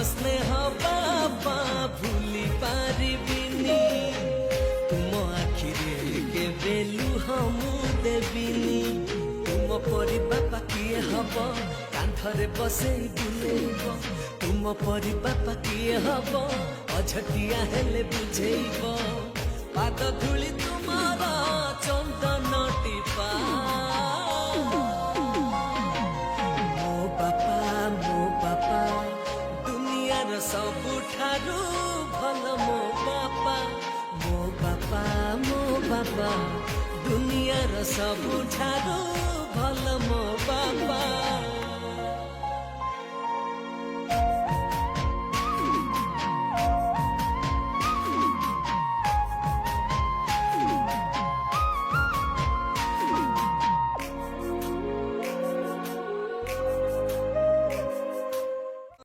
स्नेह बापा भूली पारिबिनी तुम आखिरे केबे लुह मु देबिनी तुम परी बापा किए हब कांधरे बसेई बुलेइब तुम परी बापा किए हब अझटिया हेले बुझेइब पाद धूली तुमार चंदन टीपा मो बापा दुनियार सबुठारु भल मो बापा दुनियार सबुठारु भल मो बापा।